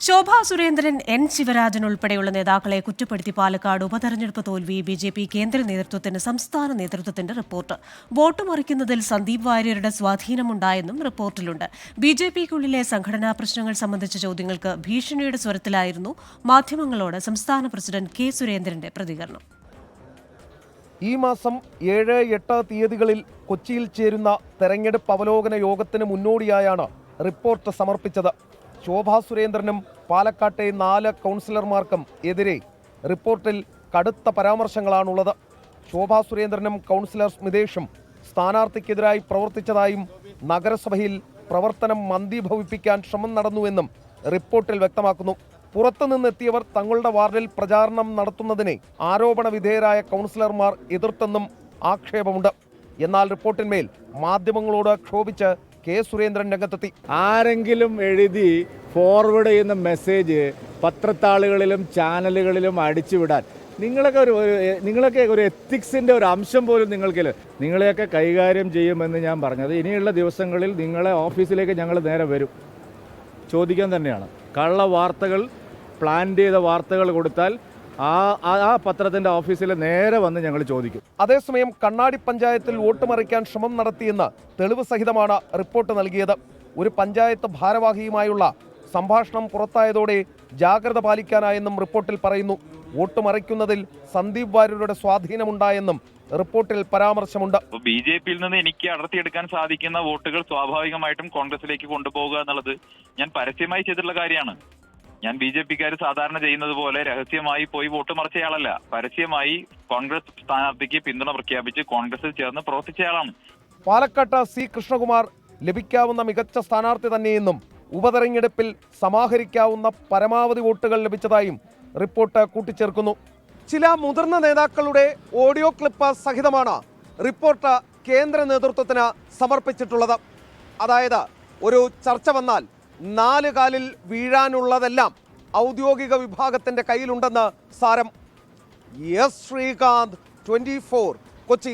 Shobha Surendran, N Sivarajan ഉൾപ്പെടെയുള്ള നേതാക്കളെ കുറ്റപ്പെടുത്തി പാലക്കാട് ഉപതെരഞ്ഞെടുപ്പ് തോൽവി ബി.ജെ.പി. കേന്ദ്ര നേതൃത്വത്തിന് സംസ്ഥാന നേതൃത്വത്തിന്റെ റിപ്പോർട്ട്. വോട്ട് മറിക്കുന്നതിൽ സന്ദീപ് വാര്യരുടെ സ്വാധീനമുണ്ടായെന്നും റിപ്പോർട്ടിലുണ്ട്. ബി.ജെ.പിക്കുള്ളിലെ സംഘടനാ പ്രശ്നങ്ങൾ സംബന്ധിച്ച ചോദ്യങ്ങൾക്ക് ഭീഷണിയുടെ സ്വരത്തിലായിരുന്നു മാധ്യമങ്ങളോട് സംസ്ഥാന പ്രസിഡന്റ് കെ സുരേന്ദ്രന്റെ പ്രതികരണം. ഈ മാസം 7, 8 തീയതികളിൽ കൊച്ചിയിൽ ചേരുന്ന തെരഞ്ഞെടുപ്പ് അവലോകന യോഗത്തിന് മുന്നോടിയായാണ് റിപ്പോർട്ട് സമർപ്പിച്ചത്. ശോഭാ സുരേന്ദ്രനും പാലക്കാട്ടെ 4 കൗൺസിലർമാർക്കും എതിരെ റിപ്പോർട്ടിൽ കടുത്ത പരാമർശങ്ങളാണുള്ളത്. ശോഭാ സുരേന്ദ്രനും കൗൺസിലർ സ്മിതേഷും സ്ഥാനാർത്ഥിക്കെതിരായി പ്രവർത്തിച്ചതായും നഗരസഭയിൽ പ്രവർത്തനം മന്ദീഭവിപ്പിക്കാൻ ശ്രമം നടന്നുവെന്നും റിപ്പോർട്ടിൽ വ്യക്തമാക്കുന്നു. പുറത്തുനിന്നെത്തിയവർ തങ്ങളുടെ വാർഡിൽ പ്രചാരണം നടത്തുന്നതിനെ ആരോപണ വിധേയരായ കൗൺസിലർമാർ എതിർത്തെന്നും ആക്ഷേപമുണ്ട്. എന്നാൽ റിപ്പോർട്ടിന്മേൽ മാധ്യമങ്ങളോട് ക്ഷോഭിച്ച് കെ സുരേന്ദ്രൻ രംഗത്തെത്തി. ആരെങ്കിലും എഴുതി ഫോർവേഡ് ചെയ്യുന്ന മെസ്സേജ് പത്രത്താളുകളിലും ചാനലുകളിലും അടിച്ചുവിടാൻ നിങ്ങളൊക്കെ ഒരു എത്തിക്സിൻ്റെ ഒരു അംശം പോലും നിങ്ങൾക്കില്ല. നിങ്ങളെയൊക്കെ കൈകാര്യം ചെയ്യുമെന്ന് ഞാൻ പറഞ്ഞത് ഇനിയുള്ള ദിവസങ്ങളിൽ നിങ്ങളെ ഓഫീസിലേക്ക് ഞങ്ങൾ നേരെ വരും, ചോദിക്കാൻ തന്നെയാണ്. കള്ള വാർത്തകൾ, പ്ലാൻ ചെയ്ത വാർത്തകൾ കൊടുത്താൽ ആ പത്രത്തിൻ്റെ ഓഫീസിൽ നേരെ വന്ന് ഞങ്ങൾ ചോദിക്കും. അതേസമയം കണ്ണാടി പഞ്ചായത്തിൽ വോട്ട് മറിക്കാൻ ശ്രമം നടത്തിയെന്ന് തെളിവ് സഹിതമാണ് റിപ്പോർട്ട് നൽകിയത്. ഒരു പഞ്ചായത്ത് ഭാരവാഹിയുമായുള്ള സംഭാഷണം പുറത്തായതോടെ ജാഗ്രത പാലിക്കാനായെന്നും റിപ്പോർട്ടിൽ പറയുന്നു. വോട്ട് മറിക്കുന്നതിൽ സന്ദീപ് വാര്യരുടെ സ്വാധീനമുണ്ടായെന്നും റിപ്പോർട്ടിൽ പരാമർശമുണ്ട്. ബി.ജെ.പിയിൽ നിന്ന് എനിക്ക് അടർത്തിയെടുക്കാൻ സാധിക്കുന്ന വോട്ടുകൾ സ്വാഭാവികമായിട്ടും കോൺഗ്രസിലേക്ക് കൊണ്ടുപോകുക എന്നുള്ളത് ഞാൻ പരസ്യമായി ചെയ്തിട്ടുള്ള കാര്യമാണ്. ഞാൻ ബി.ജെ.പിക്കാർ സാധാരണ ചെയ്യുന്നത് പോലെ രഹസ്യമായി പോയി വോട്ട് മറിച്ചയാളല്ല. പരസ്യമായി കോൺഗ്രസ് സ്ഥാനാർത്ഥിക്ക് പിന്തുണ പ്രഖ്യാപിച്ച് കോൺഗ്രസിൽ ചേർന്ന് പ്രവർത്തിച്ചയാളാണ്. പാലക്കാട്ട് സി കൃഷ്ണകുമാർ ലഭിക്കാവുന്ന മികച്ച സ്ഥാനാർത്ഥി തന്നെയെന്നും ഉപതെരഞ്ഞെടുപ്പിൽ സമാഹരിക്കാവുന്ന പരമാവധി വോട്ടുകൾ ലഭിച്ചതായും റിപ്പോർട്ട് കൂട്ടിച്ചേർക്കുന്നു. ചില മുതിർന്ന നേതാക്കളുടെ ഓഡിയോ ക്ലിപ്പ് സഹിതമാണ് റിപ്പോർട്ട് കേന്ദ്ര നേതൃത്വത്തിന് സമർപ്പിച്ചിട്ടുള്ളത്. അതായത് ഒരു ചർച്ച വന്നാൽ 4 കാലിൽ വീഴാനുള്ളതെല്ലാം ഔദ്യോഗിക വിഭാഗത്തിന്റെ കയ്യിലുണ്ടെന്ന് സാരം. എസ് ശ്രീകാന്ത്, 24, കൊച്ചി.